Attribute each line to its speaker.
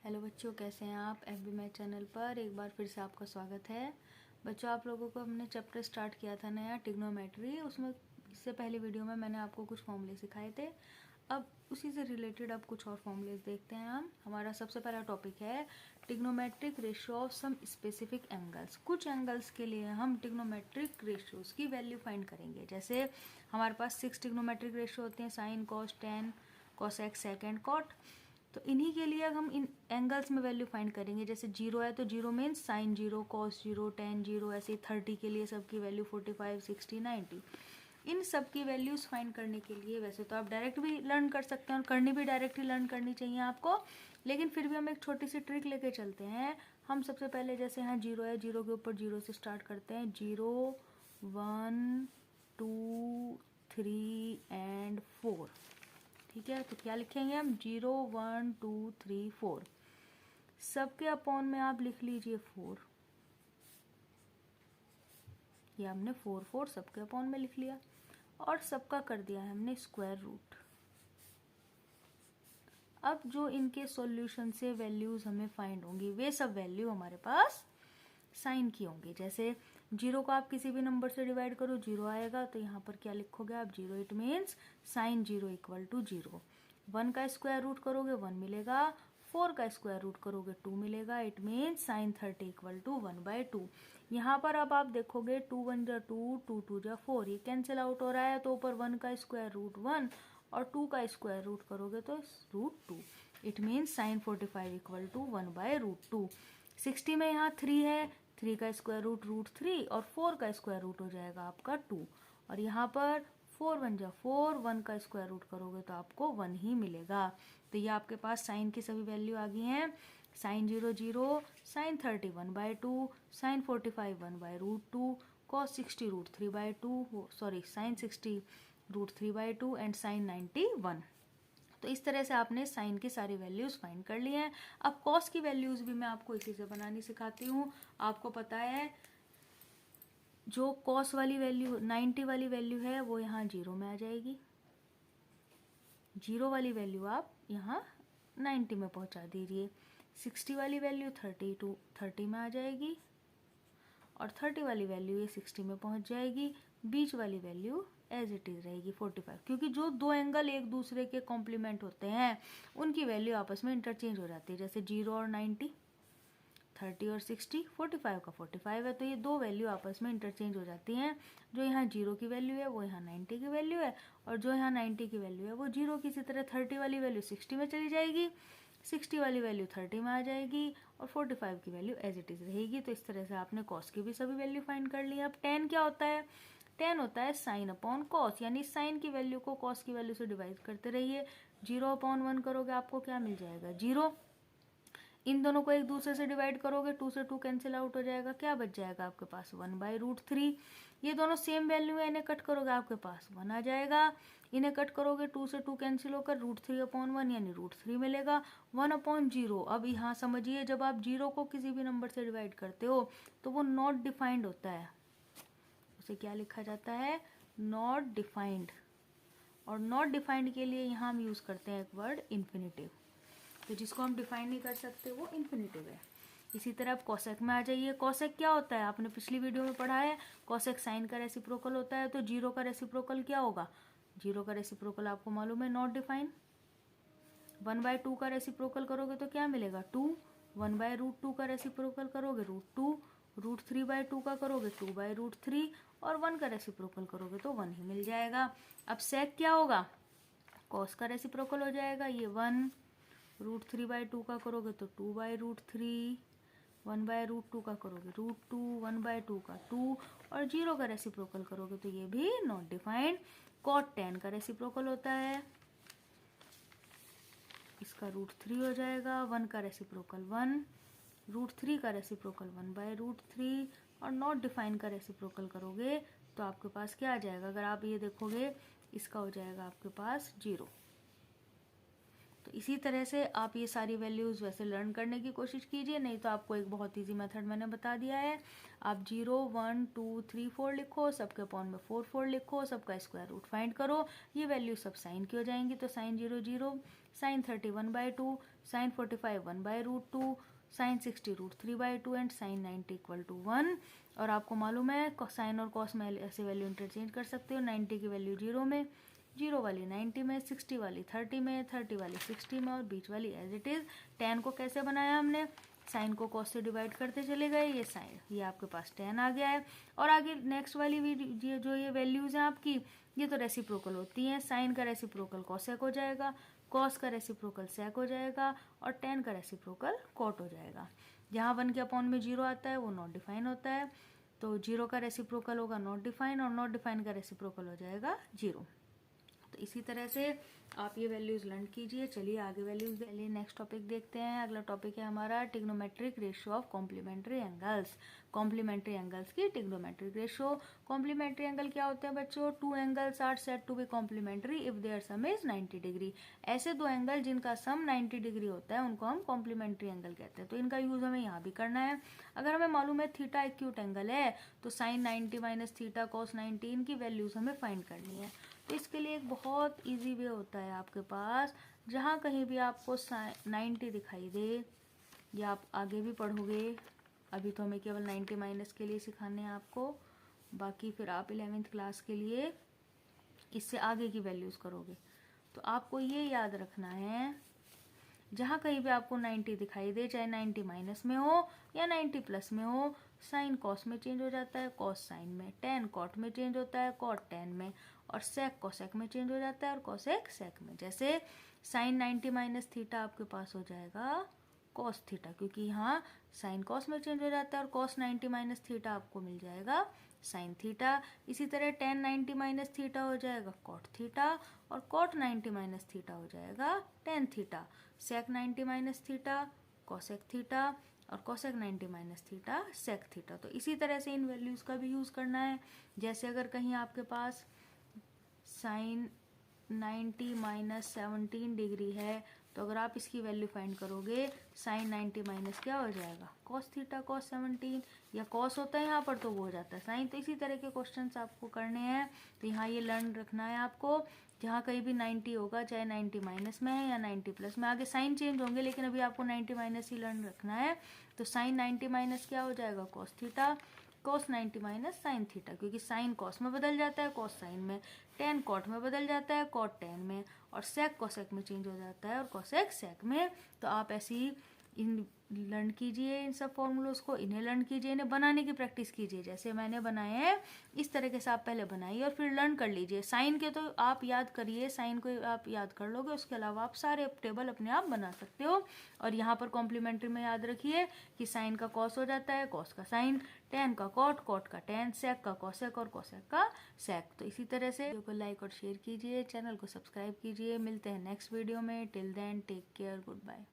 Speaker 1: Hello बच्चों, कैसे हैं आप। FB मैथ चैनल पर एक बार फिर से आपका स्वागत है। बच्चों, आप लोगों को हमने चैप्टर स्टार्ट किया था नया ट्रिग्नोमेट्री। उसमें इससे पहले वीडियो में मैंने आपको कुछ फॉर्मूले सिखाए थे। अब उसी से रिलेटेड अब कुछ और फॉर्मूलेस देखते हैं हम। हमारा सबसे पहला टॉपिक है trigonometric ratio of some specific angles. कुछ एंगल्स के लिए हम ट्रिग्नोमेट्रिक रेशियोज की वैल्यू फाइंड करेंगे। जैसे हमारे पास 6 ट्रिग्नोमेट्रिक रेशियो होते हैं, sine, cos, tan, cosec, sec and cot. तो इन्हीं के लिए हम इन एंगल्स में वैल्यू फाइंड करेंगे। जैसे 0 है तो 0 मीन्स साइन 0, कॉस 0, टेन 0, ऐसे 30 के लिए सबकी वैल्यू 45, 60, 90। इन सब की वैल्यूज फाइंड करने के लिए वैसे तो आप डायरेक्ट भी लर्न कर सकते हैं और करनी भी डायरेक्ट ही लर्न करनी चाहिए आपको, लेकिन फिर भी हम एक छोटी सी ट्रिक लेके चलते हैं। हम सबसे पहले जैसे यहाँ 0 है, 0 के ऊपर 0 से स्टार्ट करते हैं। 0, 1, 2, 3 एंड 4। ठीक है, तो क्या लिखेंगे हम? 0, 1, 2, 3, 4। सबके अपॉन में आप लिख लीजिए 4। ये हमने 4 4 सबके अपॉन में लिख लिया और सबका कर दिया है हमने स्क्वायर रूट। अब जो इनके सॉल्यूशन से वैल्यूज हमें फाइंड होंगी वे सब वैल्यू हमारे पास साइन की होंगी। जैसे 0 को आप किसी भी नंबर से डिवाइड करो, 0 आएगा, तो यहाँ पर क्या लिखोगे आप? 0। It means sine 0 equal to 0। 1 का स्क्वायर रूट करोगे 1 मिलेगा, 4 का स्क्वायर रूट करोगे 2 मिलेगा। It means sine 30 equal to 1/2। यहाँ पर अब आप देखोगे 2 1 जा 2, 2 2 जा 4, ये कैंसिल आउट हो रहा है। तो ऊपर 1 का स्क्वायर रूट 1 और 2 का स्क्वायर रूट करोगे तो √2। It means sine 45 equal to 1/√2। 60 में यहाँ 3 है, 3 का स्क्वायर रूट √3 और 4 का स्क्वायर रूट हो जाएगा आपका 2। और यहाँ पर 4 1 जा 4, 1 का स्क्वायर रूट करोगे तो आपको 1 ही मिलेगा। तो ये आपके पास साइन की सभी वैल्यू आ गई हैं। Sine 0 0, sine 30 1/2, sine 45 1/√2, cos 60 √3/2, sorry sine 60 √3/2 and sine 90 1। तो इस तरह से आपने साइन की सारी वैल्यूज फाइंड कर ली हैं। अब कॉस की वैल्यूज भी मैं आपको इसी से बनानी सिखाती हूँ। आपको पता है जो कॉस वाली वैल्यू 90 वाली वैल्यू है वो यहाँ 0 में आ जाएगी। 0 वाली वैल्यू आप यहाँ 90 में पहुँचा दीजिए। 60 वाली वैल्यू 30 में आ जाएगी और 30 वाली वैल्यू ये 60 में पहुँच जाएगी। बीच वाली वैल्यू एज इट इज रहेगी 45, क्योंकि जो दो एंगल एक दूसरे के कॉम्प्लीमेंट होते हैं उनकी वैल्यू आपस में इंटरचेंज हो जाती है। जैसे 0 और 90, 30 और 60, 45 का 45 है, तो ये दो वैल्यू आपस में इंटरचेंज हो जाती हैं। जो यहाँ 0 की वैल्यू है वो यहाँ 90 की वैल्यू है, और जो यहाँ 90 की वैल्यू है वो 0 की। इसी तरह 30 वाली वैल्यू 60 में चली जाएगी, 60 वाली वैल्यू 30 में आ जाएगी और 45 की वैल्यू एज इट इज रहेगी। तो इस तरह से आपने कॉस की भी सभी वैल्यू फाइंड कर ली। अब टेन क्या होता है? टेन होता है साइन अपॉन कॉस, यानी साइन की वैल्यू को कॉस की वैल्यू से डिवाइड करते रहिए। 0/1 करोगे आपको क्या मिल जाएगा? 0। इन दोनों को एक दूसरे से डिवाइड करोगे, 2 से 2 कैंसिल आउट हो जाएगा। क्या बच जाएगा आपके पास? 1/√3। ये दोनों सेम वैल्यू है, इन्हें कट करोगे आपके पास 1 आ जाएगा। इन्हें कट करोगे 2 से 2 कैंसिल होकर √3/1 यानी √3 मिलेगा। 1/0। अब यहाँ समझिए, जब आप 0 को किसी भी नंबर से डिवाइड करते हो तो वो नॉट डिफाइंड होता है। उसे क्या लिखा जाता है? Not defined. और नॉट डिफाइंड के लिए यहाँ हम यूज करते हैं एक वर्ड इन्फिनिटिव। तो जिसको हम डिफाइन नहीं कर सकते वो इन्फिनिटिव है। इसी तरह आप कॉसेक में आ जाइए। कॉसेक क्या होता है? आपने पिछली वीडियो में पढ़ा है, कॉसेक साइन का रेसिप्रोकल होता है। तो 0 का रेसिप्रोकल क्या होगा? 0 का रेसिप्रोकल आपको मालूम है, नॉट डिफाइन। 1/2 का रेसिप्रोकल करोगे तो क्या मिलेगा? 2। 1/√2 का रेसिप्रोकल करोगे √2, √3/2 का करोगे 2/√3 और 1 का रेसिप्रोकल करोगे तो 1 ही मिल जाएगा। अब सेक क्या होगा? कॉस का रेसिप्रोकल हो जाएगा, ये 1। √3/2 का करोगे तो 2/√3, 1/√2 का करोगे √2, 1/2 का 2 और 0 का रेसिप्रोकल करोगे तो ये भी नॉट डिफाइंड। कॉट टेन का रेसिप्रोकल होता है, इसका √3 हो जाएगा। 1 का रेसिप्रोकल 1, √3 का रेसिप्रोकल 1/√3 और नॉट डिफाइन का रेसिप्रोकल करोगे तो आपके पास क्या आ जाएगा? अगर आप ये देखोगे, इसका हो जाएगा आपके पास 0। तो इसी तरह से आप ये सारी वैल्यूज वैसे लर्न करने की कोशिश कीजिए, नहीं तो आपको एक बहुत इजी मेथड मैंने बता दिया है। आप 0 1 2 3 4 लिखो, सबके अपॉन में 4 4 लिखो, सबका स्क्वायर रूट फाइंड करो, ये वैल्यू सब साइन की हो जाएंगी। तो sine 0 0, sine 30 1/2, sine 45 1/√2, sine 60 √3/2 and sine 90 equal to 1। और आपको मालूम है साइन और कॉस में ऐसे वैल्यू इंटरचेंज कर सकते हो। 90 की वैल्यू 0 में, 0 वाली 90 में, 60 वाली 30 में, 30 वाली 60 में और बीच वाली एज इट इज़। tan को कैसे बनाया हमने, साइन को कॉस से डिवाइड करते चले गए, ये साइन, ये आपके पास tan आ गया है। और आगे नेक्स्ट वाली जो ये वैल्यूज़ हैं आपकी, ये तो रेसिप्रोकल होती हैं। साइन का रेसिप्रोकल कॉसेक हो जाएगा, कॉस का रेसिप्रोकल सेक हो जाएगा और tan का रेसिप्रोकल कॉट हो जाएगा। जहाँ 1 के अपॉन में 0 आता है वो नॉट डिफाइन होता है, तो 0 का रेसिप्रोकल होगा नॉट डिफाइन और नॉट डिफाइन का रेसिप्रोकल हो जाएगा 0। तो इसी तरह से आप ये वैल्यूज लर्न कीजिए। चलिए आगे वैल्यूज नेक्स्ट टॉपिक देखते हैं। अगला टॉपिक है हमारा trigonometric ratio of complementary angles. Complementary angles की ट्रिग्नोमेट्रिक रेशियो। कॉम्प्लीमेंट्री एंगल क्या होते हैं बच्चों, two angles are said to be complementary if their sum is 90 degree. ऐसे दो एंगल जिनका सम 90 डिग्री होता है उनको हम कॉम्प्लीमेंट्री एंगल कहते हैं। तो इनका यूज हमें यहाँ भी करना है। अगर हमें मालूम है थीटा एक्यूट एंगल है तो साइन 90 माइनस थीटा कॉस 90 इनकी वैल्यूज हमें फाइंड करनी है। तो इसके लिए एक बहुत इजी वे होता है आपके पास, जहाँ कहीं भी आपको 90 दिखाई दे, या आप आगे भी पढ़ोगे, अभी तो हमें केवल 90 माइनस के लिए सिखाने हैं आपको, बाकी फिर आप 11th क्लास के लिए इससे आगे की वैल्यूज़ करोगे। तो आपको ये याद रखना है, जहाँ कहीं भी आपको 90 दिखाई दे, चाहे 90 माइनस में हो या 90 प्लस में हो, साइन कॉस में चेंज हो जाता है, कॉस साइन में, tan कॉट में चेंज होता है, कॉट tan में, और सेक कोसेक में चेंज हो जाता है और कोसेक सेक में। जैसे साइन 90 माइनस थीटा आपके पास हो जाएगा कॉस थीटा, क्योंकि यहाँ साइन कॉस में चेंज हो जाता है, और कॉस 90 माइनस थीटा आपको मिल जाएगा साइन थीटा। इसी तरह tan 90 माइनस थीटा हो जाएगा कॉट थीटा, और कॉट 90 माइनस थीटा हो जाएगा tan theta. Sec 90 minus theta cosec theta, और cosec 90 minus theta sec theta. तो इसी तरह से इन वैल्यूज़ का भी यूज़ करना है। जैसे अगर कहीं आपके पास साइन 90 माइनस 17 डिग्री है, तो अगर आप इसकी वैल्यू फाइंड करोगे, साइन 90 माइनस क्या हो जाएगा कॉस थीटा कॉस 17, या कॉस होता है यहाँ पर तो वो हो जाता है साइन। तो इसी तरह के क्वेश्चंस आपको करने हैं। तो यहाँ ये लर्न रखना है आपको, जहाँ कहीं भी 90 होगा, चाहे 90 माइनस में है या 90 प्लस में, आगे साइन चेंज होंगे लेकिन अभी आपको 90 माइनस ही लर्न रखना है। तो साइन 90 माइनस क्या हो जाएगा cos theta, cos 90 minus sine theta, क्योंकि साइन कॉस में बदल जाता है कॉस साइन में, tan कॉट में बदल जाता है कॉट tan में, और सेक कोसेक में चेंज हो जाता है और कोसेक सेक में। तो आप ऐसे ही इन लर्न कीजिए, इन सब फॉर्मूलोज को, इन्हें लर्न कीजिए, इन्हें बनाने की प्रैक्टिस कीजिए। जैसे मैंने बनाए हैं इस तरीके से आप पहले बनाइए और फिर लर्न कर लीजिए। साइन के तो आप याद करिए, साइन को आप याद कर लोगे, उसके अलावा आप सारे टेबल अपने आप बना सकते हो। और यहाँ पर कॉम्प्लीमेंट्री में याद रखिए कि साइन का कॉस हो जाता है, कॉस का साइन, tan का कॉट, कॉट का tan, सेक का कोसेक और कोसेक का सेक। तो इसी तरह से वीडियो को लाइक और शेयर कीजिए, चैनल को सब्सक्राइब कीजिए। मिलते हैं नेक्स्ट वीडियो में। Till then take care, good bye.